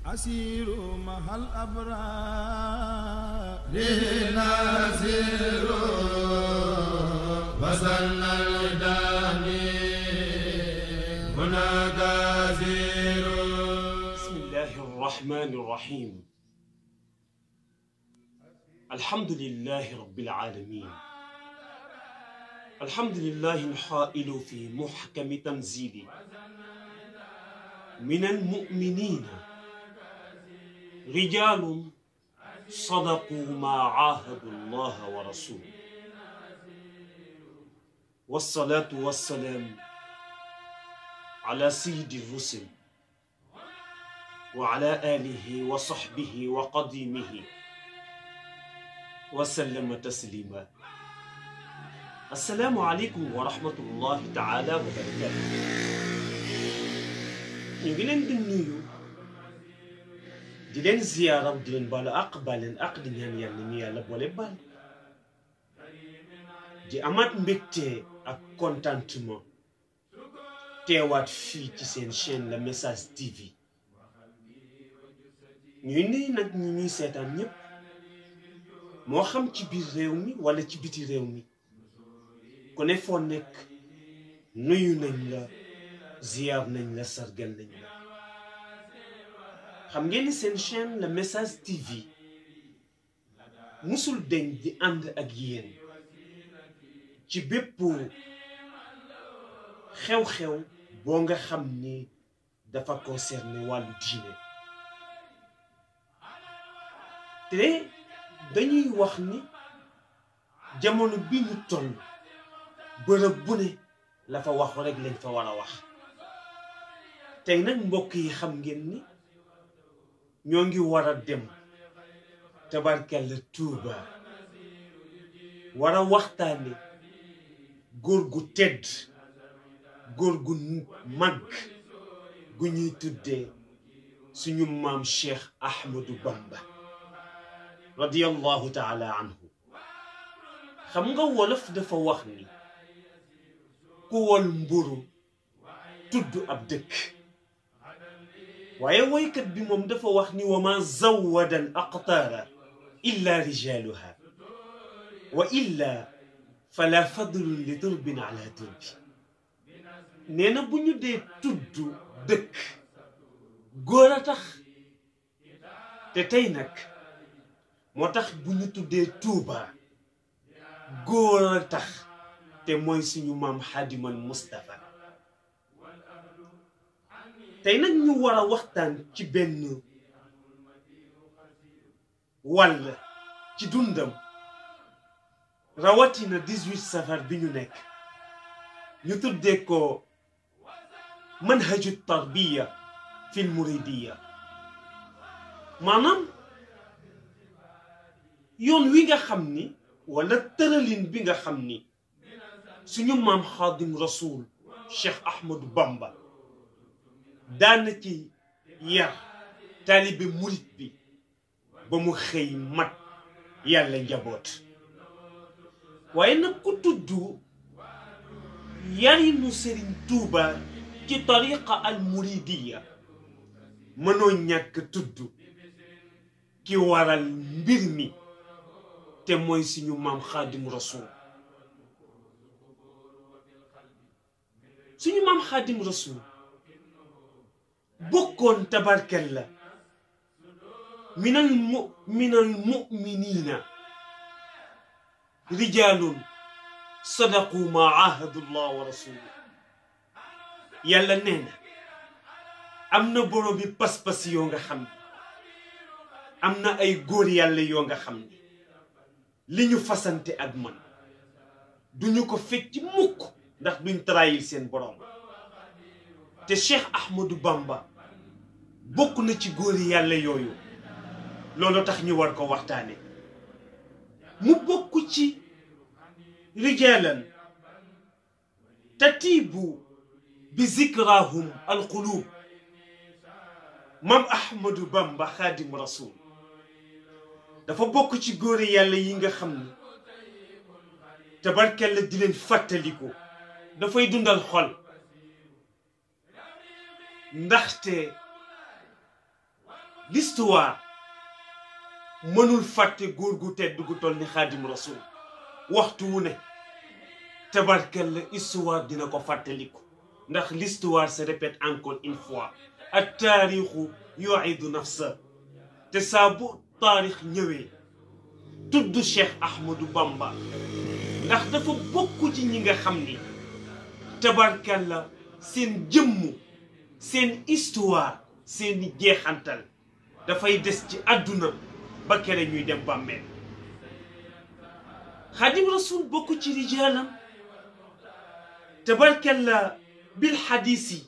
أسير مع الأبرار نسير وصلنا الداني هناك زير. بسم الله الرحمن الرحيم. الحمد لله رب العالمين. الحمد لله الحائل في محكم تنزيله من المؤمنين رجال صدقوا ما عاهدوا الله ورسوله، والصلاة والسلام على سيد الرسل وعلى آله وصحبه وقديمه وسلم تسليما. السلام عليكم ورحمة الله تعالى وبركاته. ñu ngi leen di nuyu di leen ziyaara di leen baalu àq baal leen àq di ñaan yàlla ñu yàlla boole baal di amaat mbégte ak contentement teewaat fii ci seen chaîne Le Message TV. ñuy nuyu nag ñi ñuy seetaan ñépp moo xam ci biir réew mi wala ci biti réew mi ku ne foo nekk nuyu nañ la ziyaar nañ la sargal nañ la. xam ngeen ni seen chaîne Le Message TV musul deñ di ànd ak yéen ci bépp xew-xew boo nga xam ni dafa concerné wàllu diine te dañuy wax ni jamono bi ñu toll bërëb bu ne la fa wax rek lañ fa war a wax. tey nag mbokk yi xam ngeen ni ñoo ngi war a dem tabarkalla Tuuba war a waxtaane góor gu tedd góor gu mag gu ñuy tuddee suñu maam Cheikh Ahmadou Bamba radiyallahu taala anhu. xam nga wolof dafa wax ni ku wol mburu tudd ab dëkk, waaye woykat bi moom dafa wax ni wa ma zawwada al aqtaara illa rijaluha wa illa fala fadlun li turbin ala turbi. nee na bu ñu dee tudd dëkk góor a tax te tey nag moo tax bu ñu tuddee Tuuba góor a tax te mooy suñu maam Xaadimal Mustafa. tey nag ñu war a waxtaan ci benn wàll ci dundam rawatina 18 safar bi ñu nekk ñu tuddee ko manhaju tarbiya fil muridiya, maanaam yoon wi nga xam ni wala tëralin bi nga xam ni suñu maam Xaadim Rasul Cheikh Ahmadou Bamba daana ci yar taalibe murit bi ba mu xëy mat yàlla njaboot. waaye nag ku tudd yarinu Sëriñ Tuuba ci tariqa al muridiya mënoo ñàkk tudd ki waral mbir mi te mooy suñu maam Xaadim Rasul. suñu maam Xaadim Rasul bokkoon tabarkalla minal mu'minina rijalun sadaqu ma ahadu llah wa rasuluhu. yàlla nee na am na borom bi pas-pas yoo nga xam ne am na ay góor yàlla yoo nga xam ne li ñu fasante ak man duñu ko fecc mukk ndax duñ trahir seen borom. te Cheikh Ahmadou Bamba bokk na ci góori yàlla yooyu, loolu tax ñu war ko waxtaane. mu bokk ci rijalan tatiibu bi zikrahum alqulub. maam Ahmadou Bamba Xaadim Rasul dafa bokk ci góori yàlla yi nga xam ni tabarkalla di leen fàttaliku dafay dundal xol. ndaxte l'histoire mënul fàtte góor gu tedd gu toll ni Xaadim Rasul waxtu wu ne tabarkalla histoire dina ko fàttaliku ndax l'histoire se répète encore une fois at taarixu yuidu nafsa te saa bu taarix ñëwee tudd Cheikh Ahmadou Bamba ndax dafa bokk ci ñi nga xam ni tabarkalla seen jëmm seen histoire seen jeexantal dafay des ci àdduna ba kere ñuy dem bàmmeel Xaadim Rasul bokk ci rijaalam tabarkalla bil xadiisi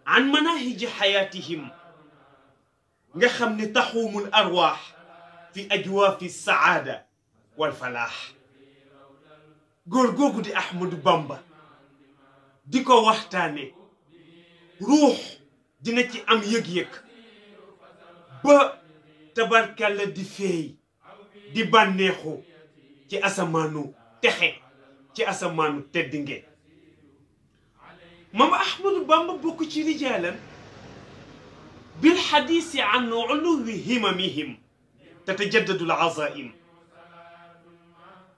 an manahiji xayaatihim nga xam ne taxuumul arwaax fi ajwaafi saada wal falaax góor googu di Ahmadou Bamba di ko waxtaane ruux dina ci am yëg-yëg ba tabarkalla di feey di bànneexu ci asamaanu texe ci asamaanu teddinge moom Ahmadou Bamba bokk ci rijaalan bil xadiisi an uluwi himamihim tatajaddadu al azaim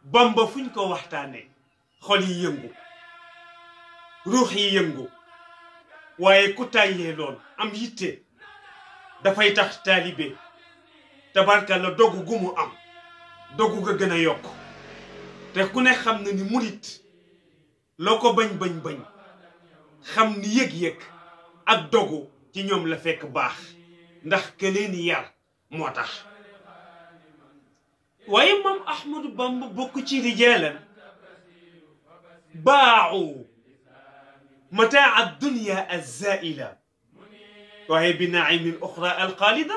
Bamba fuñ ko waxtaane xol yi yëngu ruux yi yëngu waaye ku tàyyee lool am yitte dafay tax taalibe tabarkalla dogu gu mu am dogu ga gën a yokk te ku ne xam na ni murit loo ko bañ xam ni yëg-yëg ak dogu ci ñoom la fekk baax ndax ke leen yar moo tax waaye moom Ahmadou Bamba bokk ci rijaalan baaxu mataa ad-dunya az-zaa'ila waaye bi naimin uxra alxaalida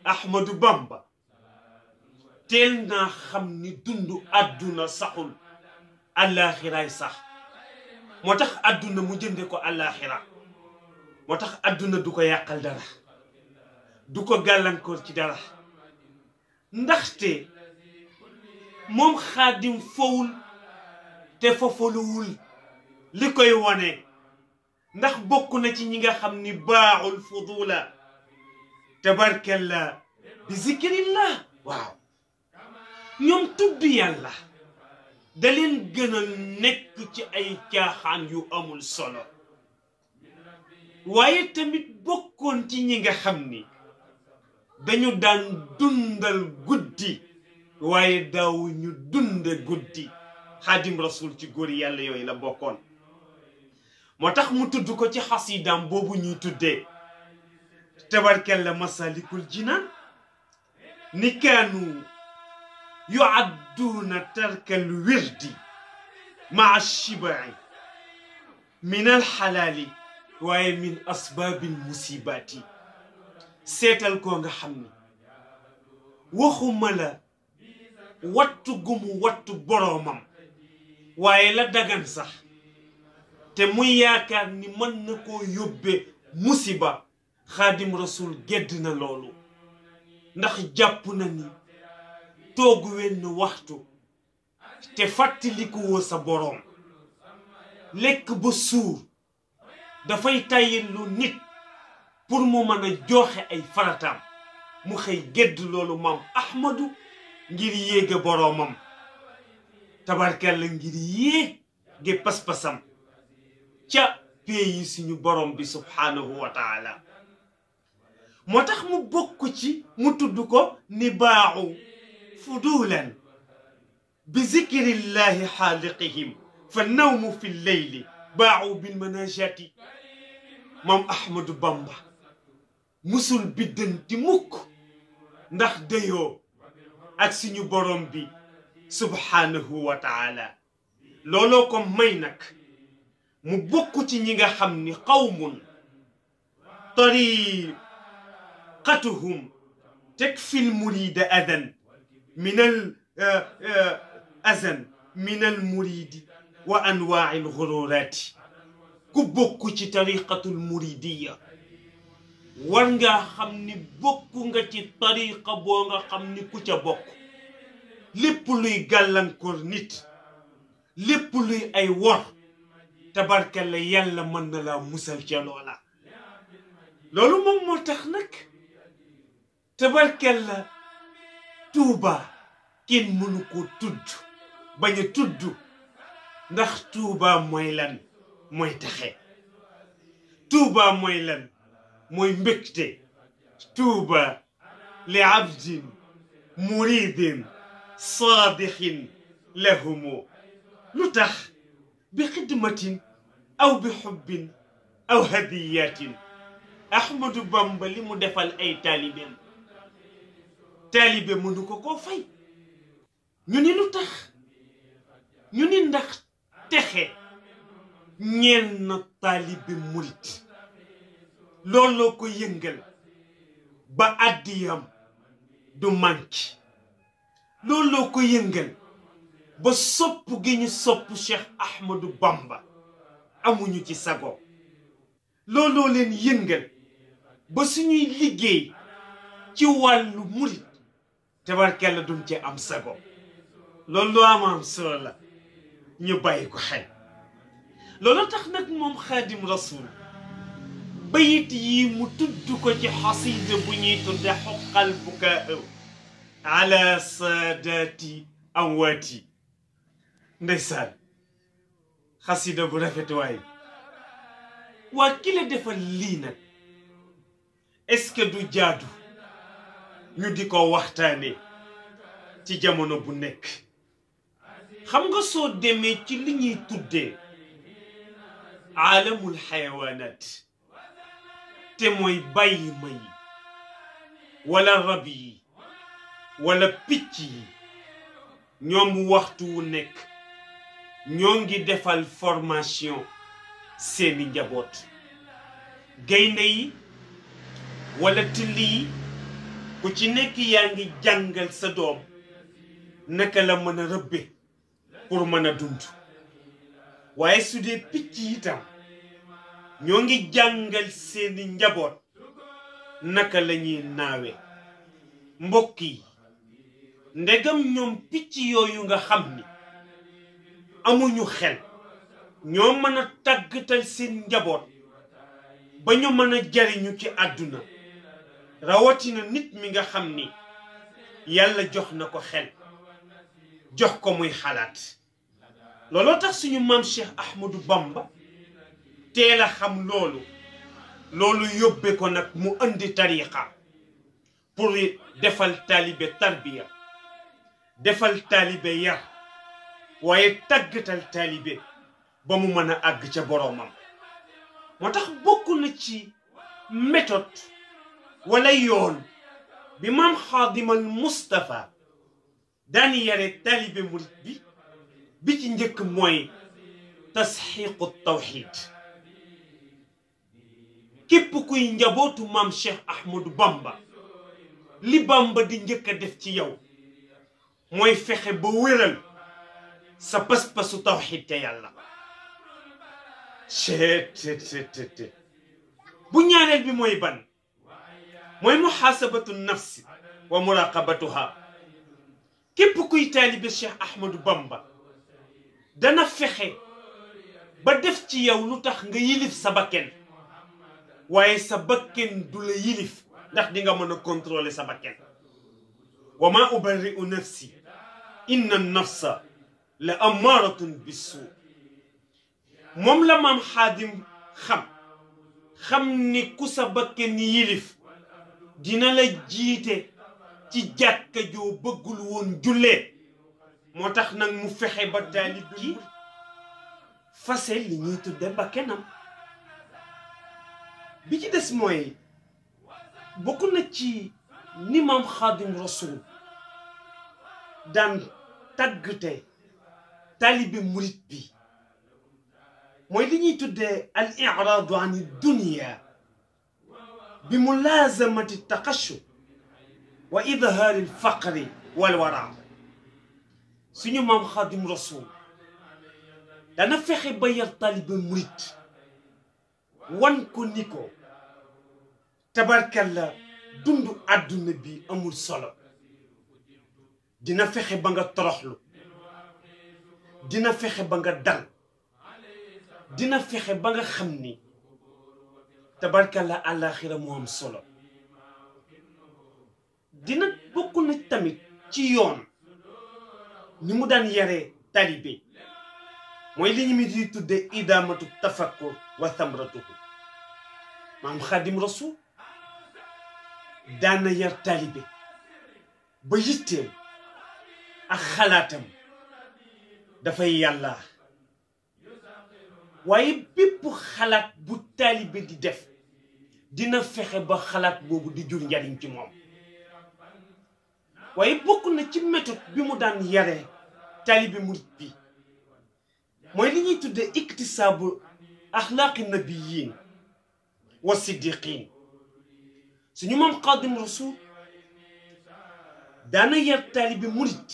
Ahmadou Bamba teel naa xam ni dundu àdduna saxul àllaaxiraay sax moo tax àdduna mu jënde ko àllaaxira moo tax àdduna du ko yàqal dara du ko gàllankoor ci dara ndaxte moom Xaadim fowul te fofaluwul li koy wone ndax bokk na ci ñi nga xam ni baaxul fudula tabarkalla bi zikrillah waaw ñoom tudd yàlla da leen gën a nekk ci ay caaxaan yu amul solo waaye tamit bokkoon ci ñi nga xam ni dañu daan dundal guddi waaye daaw ñu dunde guddi Xaadim Rasul ci góor yàlla yooyu la bokkoon moo tax mu tudd ko ci xasidaam boobu ñuy tuddee tabarkalla masalikul jinaan ni kaanu yuadduuna tarkal wirdi maa shibai min alxalaali waaye min asbaabil musibaati seetal koo nga xam ni waxuma la wattu gumu wattu boroomam waaye la dagan sax te muy yaakaar ni mën na koo yóbbe musiba Xaadim Rasul gedd na loolu ndax jàpp na ni toogu wenn waxtu te fàttalikuwoo sa boroom lekk ba suur dafay tàyyillu nit pour mu mën a joxe ay farataam mu xëy gedd loolu maam Ahmadou ngir yéege boroomam tabarkalla ngir yéege pas-pasam ca pays suñu borom bi subhaanahu wa taala moo tax mu bokk ci mu tudd ko ni baaxu fudulan bi zikrillahi xaaliqihim fa nawmu fi lleyli baaxu bil manajati moom Ahmadou Bamba musul biddanti mukk ndax dayoo ak suñu borom bi subhaanahu wa taala looloo ko may nag mu bokk ci ñi nga xam ni qawmun tariqatuhum takfil murida adan min al azan min al muridi wa anwaa al xururaati ku bokk ci tariqatul muridiya war nga xam ni bokk nga ci tariqa boo nga xam ni ku ca bokk lépp luy gàllankoor nit lépp luy ay wor tabarkalla yàlla mën na laa musal ca loola loolu moom moo tax nag tabarkalla Tuuba kenn mënu ko tudd bañ a tudd ndax Tuuba mooy lan mooy taxe Tuuba mooy lan mooy mbégte Tuuba li abdin muridin saadixin lahumu lu tax bi xidmatin aw bi xubbin aw hadiyatin Ahmadu Bamba li mu defal ay taalibeem taalibe mënu ko koo fay ñu ni lu tax ñu ni ndax texe ñeen na taalibe murit looloo ko yëngal ba àddiyam du manki looloo ko yëngal ba sopp gi ñu sopp Cheikh Ahmadou Bamba amuñu ci sago looloo leen yëngal ba suñuy liggéey ci wàllu murit tabarkalla duñ ci am sago loolu am solo la ñu bàyyi ko xel loolu tax nag moom xaadim rasul bayit yi mu tudd ko ci xasida bu ñuy tudde xoqal bukaa ala saadaati amwaati ndeysaan xasida bu rafet waay waa ki la defal lii nag est-ce que du jaadu ñu di ko waxtaane ci jamono bu nekk xam nga soo demee ci li ñuy tuddee aalamul xayawaanaat te mooy bàyyi ma yi wala rab yi wala picc yi ñoom waxtu wu nekk ñoo ngi defal formation seeni njaboot gaynde yi wala till yi ku ci nekk yaa ngi jàngal sa doom naka la mën a rëbbe pour mën a dund waaye su dee picc yi itam ñoo ngi jàngal seeni njaboot naka la ñuy naawe mbokk yi ndegam ñoom picc yooyu nga xam ni amuñu xel ñoo mën a tàggatal seen njaboot ba ñu mën a jariñu ci àdduna rawatina nit mi nga xam ni yàlla jox na ko xel jox ko muy xalaat looloo tax suñu maam Cheikh Ahmadou Bamba teel a xam loolu yóbbe ko nag mu andi tariqa pour defal taalibe tarbiya defal taalibe yar waaye tàggatal taalibe ba mu mën a àgg ca boroomam moo tax bokk na ci méthode wala yoon bi maam Xaadimal Mustafa daani yare taalibe murit bi ci njëkk mooy tasxiiqu tawxid képp kuy njabootu maam Cheikh Ahmadou Bamba li Bamba di njëkk a def ci yow mooy fexe ba wéral sa pas-pasu tawxid te yàlla ctt bu ñaareel bi mooy ban mooy muhaasabatu nafsi wa muraqabatuha képp kuy taalibe Cheikh Ahmadou Bamba dana fexe ba def ci yow lu tax nga yilif sa bakken waaye sa bakken du la yilif ndax di nga mën a contrôler sa bakken wa ma ubarri'u nafsi inna nafsa la amaaratun bisu moom la maam Xaadim xam ni ku sa bakken yilif dina la jiite ci jàkka joo bëggul woon jullee moo tax nag mu fexe ba taalib gi fase li ñuy tudde bakkenam bi ci des mooy bokk na ci ni maam Xaadim Rasul daan tàggate taalibe murit bi mooy li ñuy tuddee al iraadu an dunia bi mulaazamati taqashub wa idhaari lfaqri walwara suñu maam Xaadim Rasul dana fexe ba yar taalibe murit wan ko ni ko tabarkalla dundu àdduna bi amul solo dina fexe ba nga toroxlu dina fexe ba nga dal dina fexe ba nga xam ni tabarkalla àllaaxira moo am solo dina bokk na tamit ci yoon ni mu daan yaree taalibe mooy li ñu mi di tudde idamatu tafakkur wa thamratuhu maam Xaadim Rasul daana yar taalibe ba yitteem ak xalaatam dafay yàlla waaye bépp xalaat bu taalibe di def dina fexe ba xalaat boobu di jur njariñ ci moom waaye bokk na ci méthode bi mu daan yaree taalibe murit bi mooy li ñuy tudde iktisaabu axlaaqi nabiyin wa siddiqin suñu maam Xaadim Rasul daana yar taalibe murit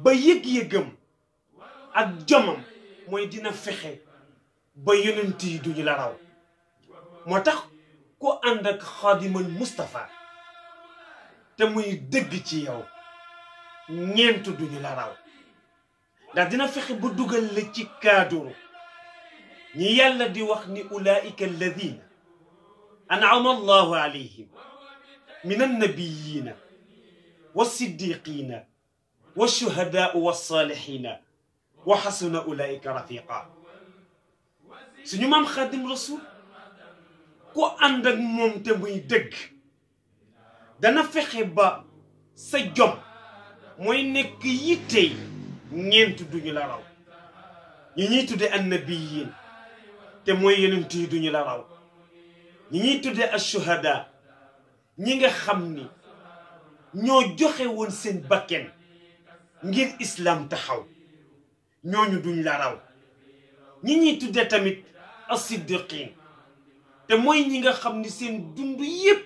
ba yëg-yëgam ak jomam mooy dina fexe ba yonent yi duñu la raw moo tax ku ànd ak Xaadimal Mustafa te muy dëgg ci yow ñeent duñu la raw ndax dina fexe ba dugal la ci kaaduru ñi yàlla di wax ni ulaika alladina an'ama allahu alayhim min annabiyina wassiddiqina washuhadaau wassalihina wa xasuna ulaika rafiqa suñu maam Xaadim Rasul ku ànd ak moom te muy dëgg dana fexe ba sa jom mooy nekk yittey ñeent duñu la raw ñi ñuy tudde annabiyin te mooy yonent yi duñu la raw ñi ñuy tudde ashuhada ñi nga xam ni ñoo joxe woon seen bakken ngir islam taxaw ñooñu duñ la raw ñi ñuy tudde tamit as-siddiqin te mooy ñi nga xam ni seen dund yépp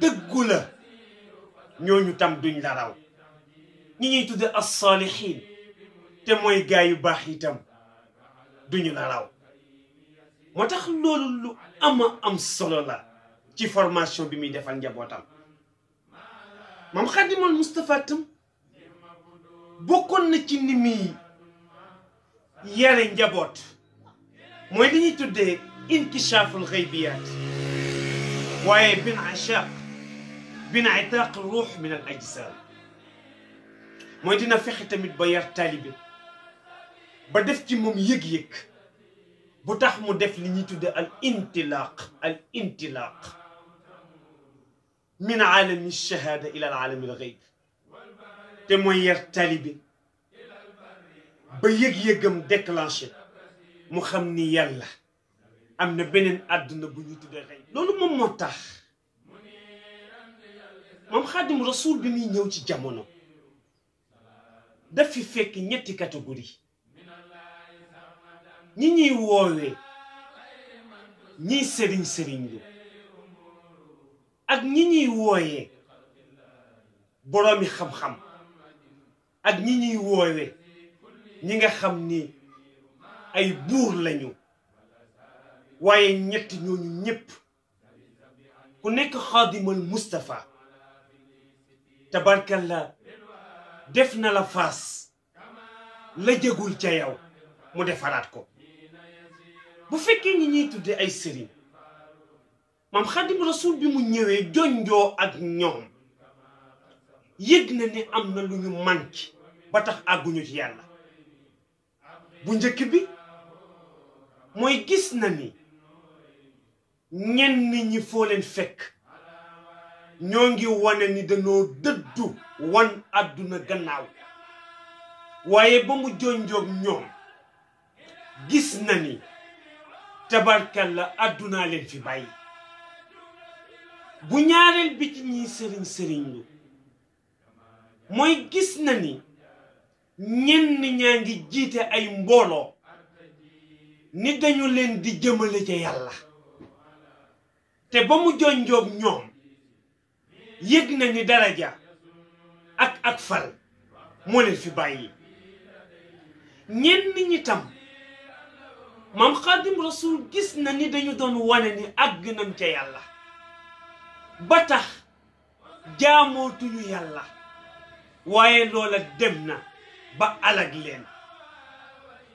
dëggu la ñooñu tam duñ la raw ñi ñuy tudde as-salihin te mooy gaa yu baax itam duñu la raw moo tax loolu lu am solo la ci formation bi muy defal njabootam maam Xaadimal Mustafa tam bokkoon na ci ni muy yare njaboot mooy li ñuy tuddee inkishaaful xaybiyaat waaye bin itaaq ruux min al ajsaam mooy dina fexe tamit ba yar taalibe ba def ci moom yëg-yëg bu tax mu def li ñuy tudde al intilaaq min aalami shahaada ila al aalami al xayb te mooy yar taalibe ba yëg-yëgam déclenché mu xam ni yàlla am na beneen àdduna bu ñuy tuddee xëy loolu moom moo tax moom Xaadim Rasul bi muy ñëw ci jamono daf fi fekk ñetti catégorie ñi ñuy woowee ñiy sëriñ lu ak ñi ñuy wooyee boroomi xam-xam ak ñi ñuy woowee ñi nga xam ni ay buur lañu waaye ñetti ñooñu ñépp ku nekk Xaadimal Mustafa tabarkalla def na la faas la jëgul ca yow mu defaraat ko bu fekkee ñi ñuy tudde ay sëriñ maam Xaadim Rasul bi mu ñëwee jonjoo ak ñoom yëg na ni am na lu ñu manqué ba tax àgguñu ci yàlla bu njëkk bi mooy gis na ni ñenn ñi foo leen fekk ñoo ngi wane ni dañoo dëddu wan àdduna gannaaw waaye ba mu jonjoog ñoom gis na ni tabarkalla àddunaa leen fi bàyyi bu ñaareel bi ci ñiy sëriñ lu mooy gis na ni ñenn ñaa ngi jiite ay mbooloo ni dañu leen di jëmale ca yàlla te ba mu jonjoog ñoom yëg na ni daraja ak fal moo leen fi bàyyi ñenn ñi tam maam Xaadim Rasul gis na ni dañu doon wane ni àgg nañ ca yàlla ba tax jaamootuñu yàlla waaye loola dem na ba alag leen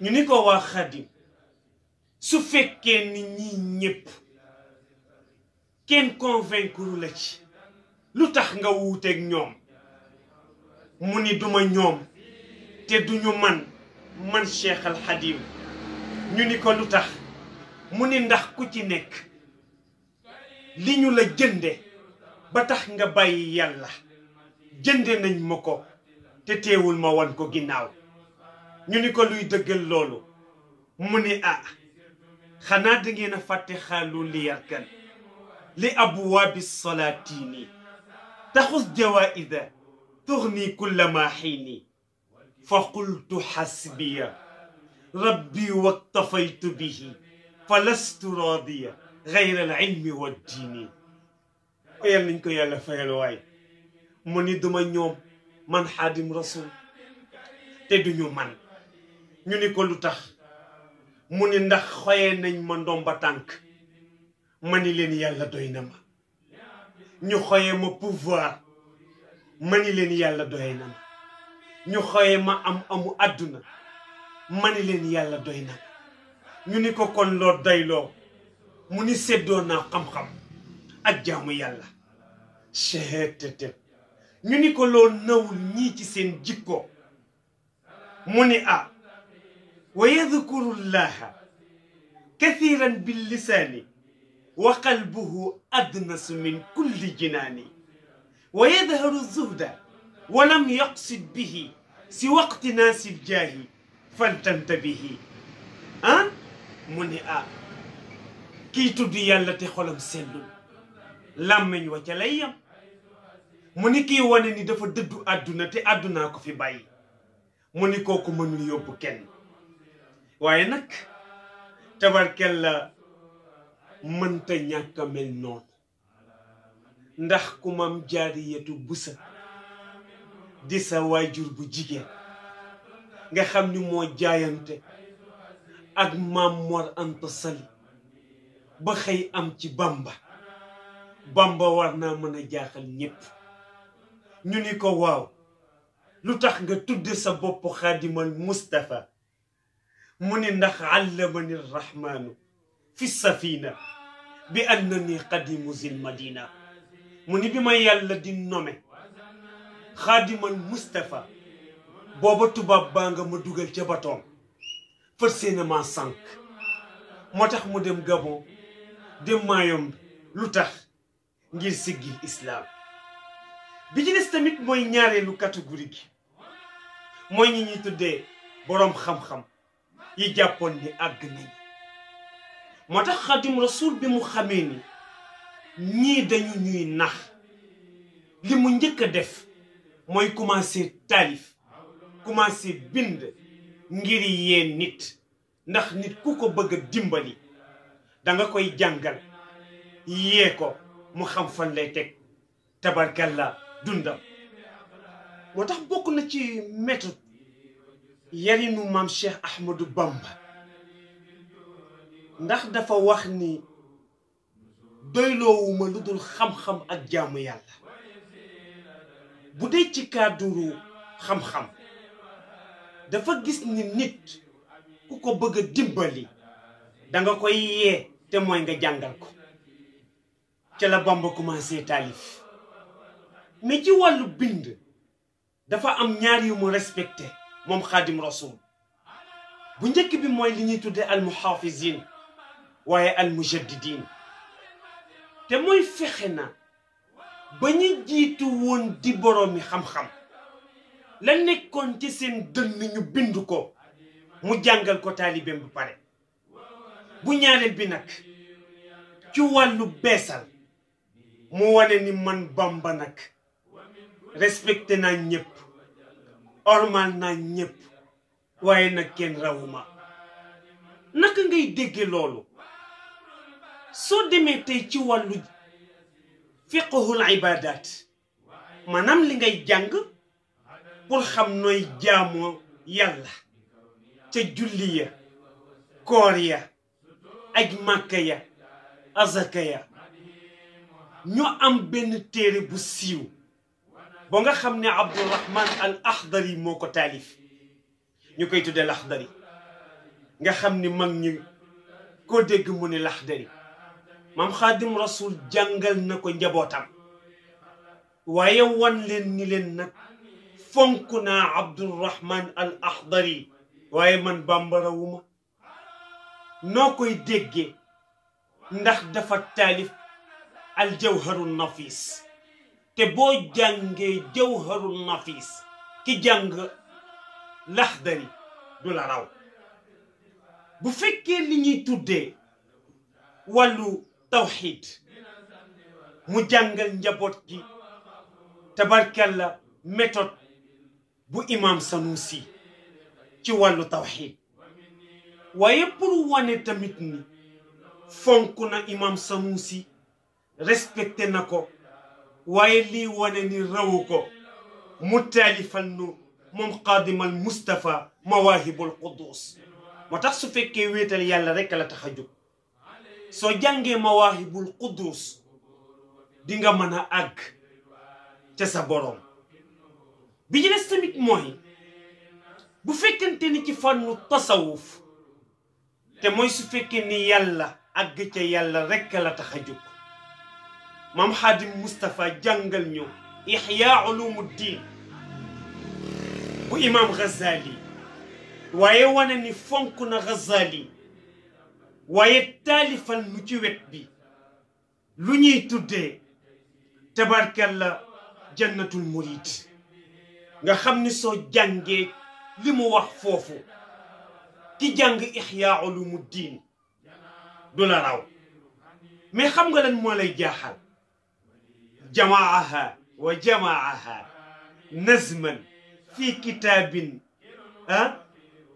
ñu ni ko waa Xaadim su fekkee ni ñii ñépp kenn convaincre la ci lu tax nga wuuteeg ñoom mu ni duma ñoom te duñu man Cheikh Al Xadim ñu ni ko lu tax mu ni ndax ku ci nekk li ñu la jënde ba tax nga bàyyi yàlla jënde nañ ma ko te teewul ma wan ko ginnaaw ñu ni ko luy dëggal loolu mu ni xanaa da ngeen a fàtte xaalu li yarkan li abwaabi salaatini taxus jawaida tuxni kulla ma xiini fa qultu xasbiya rabbi waktafaytu bihi fa lastu raadiya gayra al ilmi wa diini yal nañ ko yàlla fayal waay mu ni duma ñoom man xaadim rasul te duñu man ñu ni ko lu tax mu ni ndax xoyee nañ ma ndomba tànk ma ni leen yàlla doy na ma ñu xoyee ma pouvoir ma ni leen yàlla doy na ma ñu xoyee ma amu àdduna ma ni leen yàlla doy na ma ñu ni ko kon loo doyloo mu ni séddoo naa xam-xam ak jaamu yàlla cheetetet ñu ni ko loo nawul ñii ci seen jikko mu ni wa yadkuru llaha kathiran billisaani wa qalbuhu adnasu min kulli jinaani wa yadharu zuhda wa lam yaqsid bihi si waqti naasi ljaahi faltantabihi mu ni kii tudd yàlla te xolam sellul làmmeñ wa ca lay yam mu ni kii wane ni dafa dëddu àdduna te àddunaa ko fi bàyyi mu ni kooku mënul yóbbu kenn waaye nag tabarkella mënta ñàkk a mel noonu ndax ku mam jaariyatu busa di sa waajur bu jigéen nga xam ni moo jaayante ak maam Mor Anta Sali ba xëy am ci Bamba war naa mën a jaaxal ñépp ñu ni ko waaw lu tax nga tudde sa bopp xaadimal Mustafa mu ni ndax allamani rrahmanu fi safina bi annani qadimu zil madina mu ni bi ma yàlla di nome xaadimal Mustafa booba tubaab baa nga ma dugal ca batoom fër séenament sànq moo tax mu dem Gabon dem Mayombe lu tax ngir siggil islaam bi ci des tamit mooy ñaareelu catégorie gi mooy ñi ñuy tuddee boroom xam-xam yi jàppoon ni àgg nañ moo tax xadim rasul bi mu xamee ni ñii dañu ñuy nax li mu njëkk a def mooy commencé taalif commencé bind ngir yee nit ndax nit ku ko bëgg a dimbali danga koy jàngal yee ko mu xam fan lay teg tabarkalla dundam moo tax bokk na ci méthode yarinu maam Cheikh Ahmadou Bamba ndax dafa wax ni doyloowuma lu dul xam-xam ak jaamu yàlla bu dee ci cadre xam-xam dafa gis ni nit ku ko bëgg a dimbali danga koy yee te mooy nga jàngal ko ca la Bamba commencé taalif mais ci wàllu bind dafa am ñaar yu mu respecté moom xaadim rasul bu njëkk bi mooy li ñuy tudde al muhafizin waaye al mujaddidin te mooy fexe na ba ñu jiitu woon di boroomi xam-xam la nekkoon ci seen dënn ñu bind ko mu jàngal ko taalibeem bu pare bu ñaareel bi nag ci wàllu beesal mu wane ni man Bamba nag respecté naa ñëpp ormal naa ñëpp waaye nag kenn rawuma naka ngay dégge loolu soo demee tey ci wàllu fiqhul ibadat maanaam li ngay jàng pour xam nooy jaamoo yàlla ca julli ya koor ya aj màkka ya azaka ya ñu am benn téere bu siiw ba nga xam ne Abdurrahman al Akhdari moo ko taalif ñu koy tudde Lakhdari nga xam ni mag ñi koo dégg mu ne Lakhdari maam xaadim rasul jàngal na ko njabootam waaye wan leen ni leen nag fonk naa Abdurrahman al Akhdari waaye man bambarawuma noo koy déggee ndax dafa taalif al jawharu nafis te boo jàngee jawharu nafis ki jàng laxdari du la raw bu fekkee li ñuy tuddee wàllu tawxid mu jàngal njaboot gi tabarkalla méthode bu imam Sanusi ci wàllu tawxid waaye pour wane tamit ni fonk na imam Sanusi respecté na ko waaye lii wane ni rawu ko mu taalifal nu moom qaadimal Mustafa mawaahibul quddus moo tax su fekkee wéetal yàlla rekk la tax a jóg soo jàngee mawaahibul quddus di nga mën a àgg ca sa boroom bi ci des tamit mooy bu fekkente ni ci fànnu tasawuf te mooy su fekkee ni yàlla àgg ca yàlla rekk la tax a jóg maam Xaadim Mustafa jàngal ñu Ihya Ulumuddin bu imam Ghazali waaye wane ni fonk na Ghazali waaye taalifal nu ci wet bi lu ñuy tuddee tabarkalla jannatul murid nga xam ni soo jàngee li mu wax foofu ki jàng Ihya Ulumuddin du la raw mais xam nga lan moo lay jaaxal jamaaha wa jamaaha nazman fi kitaabin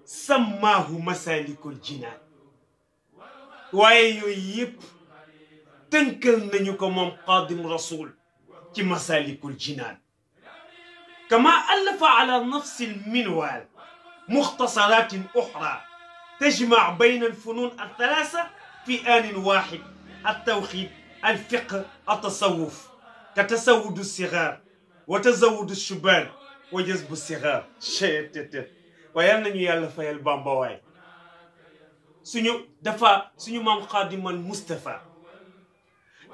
sammaahu masalikul jinaan waaye yooyu yëpp tënkal nañu ko moom qaadim rasul ci masalikul jinaan kama allafa ala nafsi alminwal mukhtasaratin uxra tajmac bayna alfunun althalasa في آن واحد التوحيد الفقه التصوف كتسود الصغار وتزود الشبان وجذب الصغار شتت ويال نيو يالا فايل بامبا واي suñu maam Xaadimal Mustafa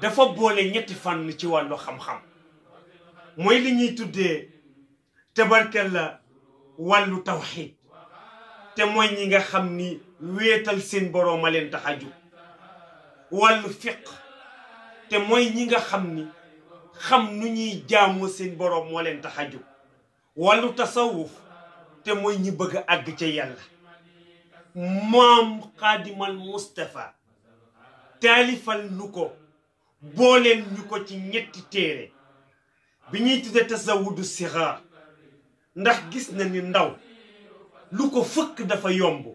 dafa boole ñetti fànn ci wàllu xam-xam mooy li ñuy tuddee tabarkalla wàllu tawxiid te mooy ñi nga xam ni wéetal seen boroom a leen tax a jóg wàllu fiq te mooy ñi nga xam ni xam nu ñuy jaamoo seen boroom moo leen tax a jóg wàllu tasawuf te mooy ñi bëgg a àgg ca yàlla maam Xaadimal Mustafa taalifal nu ko booleel ñu ko ci ñetti téere bi ñuy tudde tasawudu sixaar ndax gis na ni ndaw lu ko fëkk dafa yomb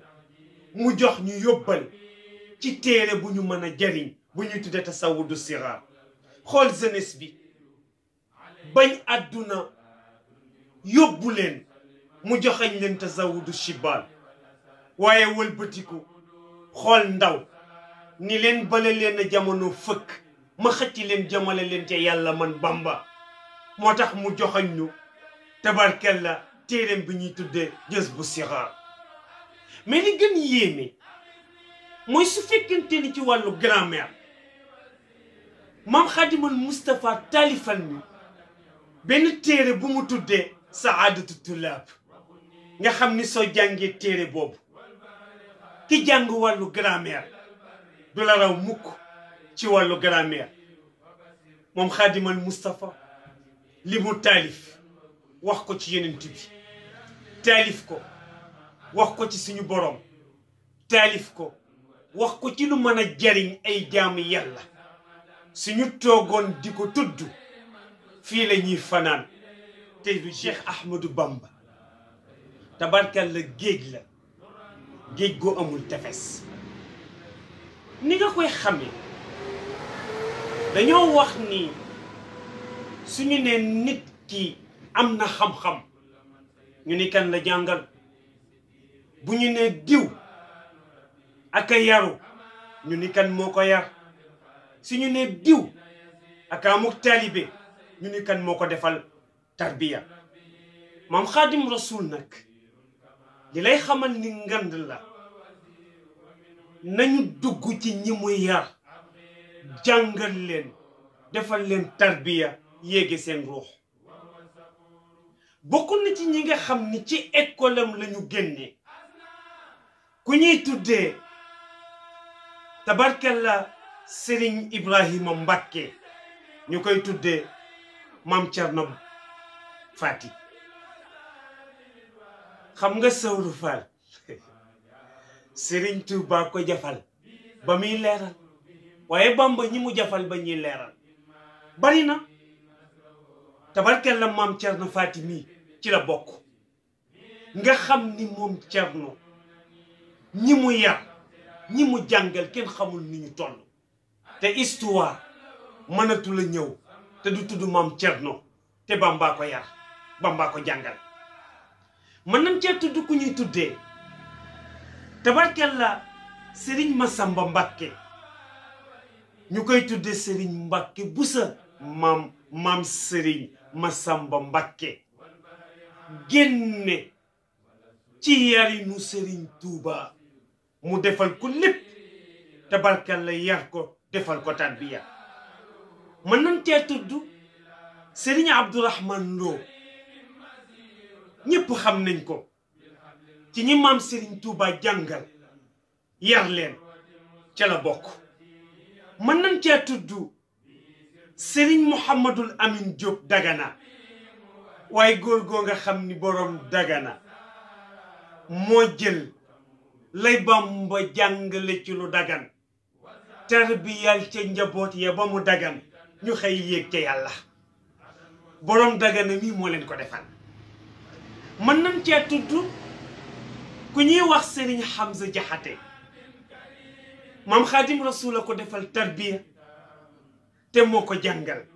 mu jox ñu yóbbal ci téere bu ñu mën a jariñ bu ñuy tudde tasawudu sixaar xool jeunesse bi bañ àdduna yóbbu leen mu joxañ leen tasawudu shibal waaye wëlbatiku xool ndaw ni leen bale leen a jamono fëkk ma xëcc leen jamale leen ca yàlla man Bamba moo tax mu joxañ ñu tabarkalla téereem bi ñuy tuddee Jazbu Sixaar mais li gën yéeme mooy su fekkente ni ci wàllu grammaire maam Xaadimal Mustafa taalifal ni benn téere bu mu tuddee Saadatu Tullaab nga xam ni soo jàngee téere boobu ki jàng wàllu grammaire du la raw mukk ci wàllu grammaire moom Xaadimal Mustafa li mu taalif wax ko ci Yonent bi taalif ko wax ko ci suñu borom taalif ko wax ko ci lu mën a jariñ ay jaamu yàlla suñu toogoon di ko tudd fii la ñuy fanaan tey du Cheikh Ahmadou Bamba tabarkalla géej la géej goo amul tefes ni nga koy xamee dañoo wax ni suñu ne nit ki am na xam-xam ñu ni kan la jàngal bu ñu ne diw ak a yaru ñu ni kan moo ko yar suñu ne diw ak amuk taalibe ñu ni kan moo ko defal tarbiya maam Xaadim Rasul nag li lay xamal ni ngand la nañu dugg ci ñi muy yar jàngal leen defal leen tarbiya yéege seen ruux bokk na ci ñi nga xam ni ci école am la ñu génne ku ñuy tuddee tabarkalla Serigne Ibrahima Mbacké ñu koy tuddee Maam Cerno Faati xam nga Sawru Fall Serigne Touba ko jafal ba muy leeral waaye Bamba ñi mu jafal ba ñuy leeral bari na tabarkalla Maam Cerno Faati mii ci la bokk nga xam ni moom Cerno ñi mu yar ñi mu jàngal kenn xamul ni ñu toll te histoire mënatu la ñëw te du tudd Maam Cerno te Bamba ko yar Bamba ko jàngal mën nañ cee tudd ku ñuy tuddee tabarkalla Serigne Massamba Mbacké ñu koy tuddee Serigne Mbacké Boussa maam Serigne Massamba Mbacké génne ci yarinu Serigne Touba mu defal ko lépp tabarkalla yar ko defal ko tarbiya mën nañ cee tudd Serigne Abdourahmane Lo ñëpp xam nañ ko ci ñi maam Serigne Touba jàngal yar leen ca la bokk mën nañ cee tudd Serigne Mouhamadul Amin Diop Dagana waaye góor goo nga xam ni boroom Dagana moo jël lay Bamba jàngale ci lu dagan tarbiyal ca njaboot ya ba mu dagan ñu xëy yéeg ca yàlla boroom Dagana mii moo leen ko defal mën nañ cee tudd ku ñuy wax Serigne Hamza Jaxate maam Xaadim Rasul a ko defal tarbiya te moo ko jàngal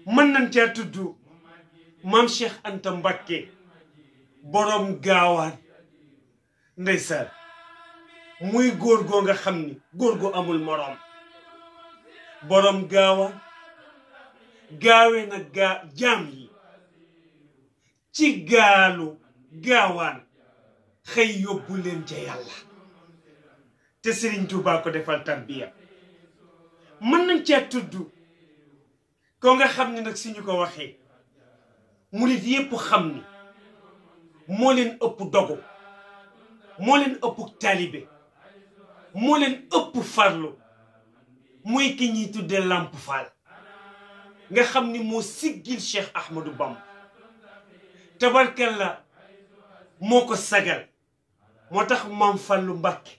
mën nañ cee tudd maam Cheikh Anta Mbacké boroom gaawaan ndeysaan muy góor goo nga xam ni góor gu amul moroom boroom gaawaan gaawee na jaam yi ci gaalu gaawaan xëy yóbbu leen ca yàlla te Serigne Touba ko defal tarbiya mën nañ cee tudd ko nga xam ne nag suñu ko waxee murit yépp xam ni moo leen ëpp dogu moo leen ëpp taalibe moo leen ëpp farlu muy ki ñuy tuddee Lamp Fall nga xam ni moo siggil Cheikh Ahmadou Bamba tabarkalla moo ko sagal moo tax Maam Fallu Mbacké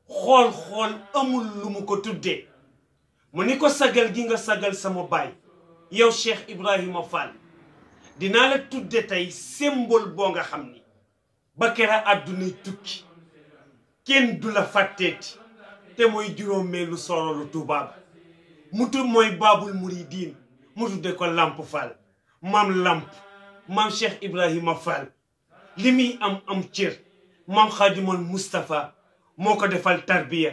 xool amul lu mu ko tuddee mu ni ko sagal gi nga sagal sama baay yow Cheikh Ibrahima Fall dinaa la tudde tey symbole boo nga xam ni ba kera àddunay tukki kenn du la fàtteeti te mooy juróomeelu sorolu tubaab mu tudd mooy Baabul Muridiin mu tudde ko Lamp Fall maam Lamp maam Cheikh Ibrahima Fall li muy am cër maam Xaadimoon Moustapha moo ko defal tarbiya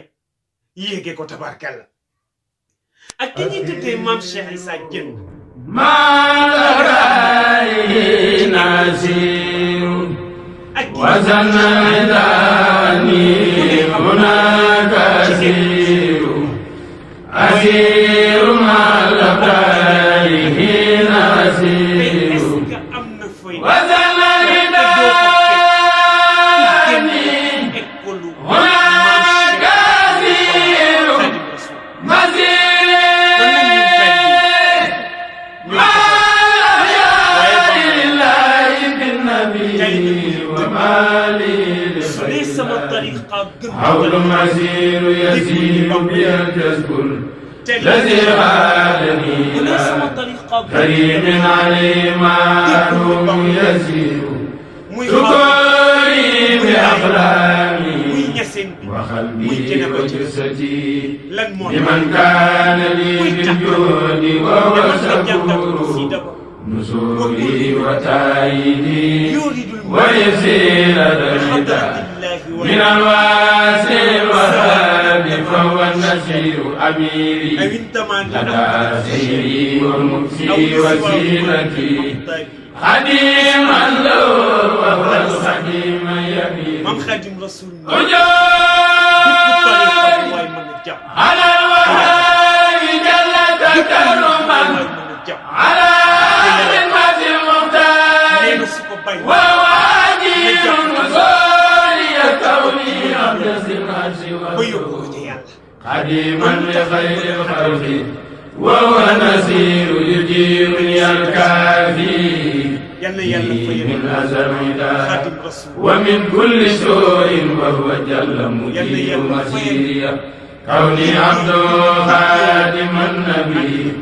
yéege ko tabarkalla ak ki ñuy tuddee maam Cheikh Issa Dieng مالكي نسير وزناني هناك أسير أسير مالكي نسير وزناني هناك أسير مزير حول مسير يسير بيتذكر الذي غادني إلى كريم عليه معلوم يسير شكري بأقلامي وقلبي وجسدي لمن كان لي بالجود وهو شكور نصوري وتأييدي ويسير الهدى من الواسع الوهاب فهو النشير أميري لدى سيري والمكسي وسيلتي خديما له وهو الخديم يبي مام خادم رسول على الوهاب خديما لخير الخلق وهو نسير يجيرني الكافي من أزل ومن كل سوء وهو جل مجير مسيري كوني عبد خادم النبي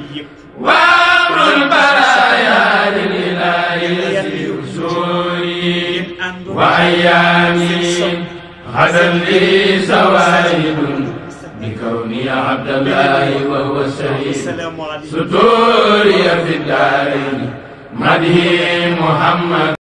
وأمر البرايا للإله يسير سوري وأيامي غدا لي سوائد بكوني عبد الله وهو السيد ستوري في الدارين مدهي محمد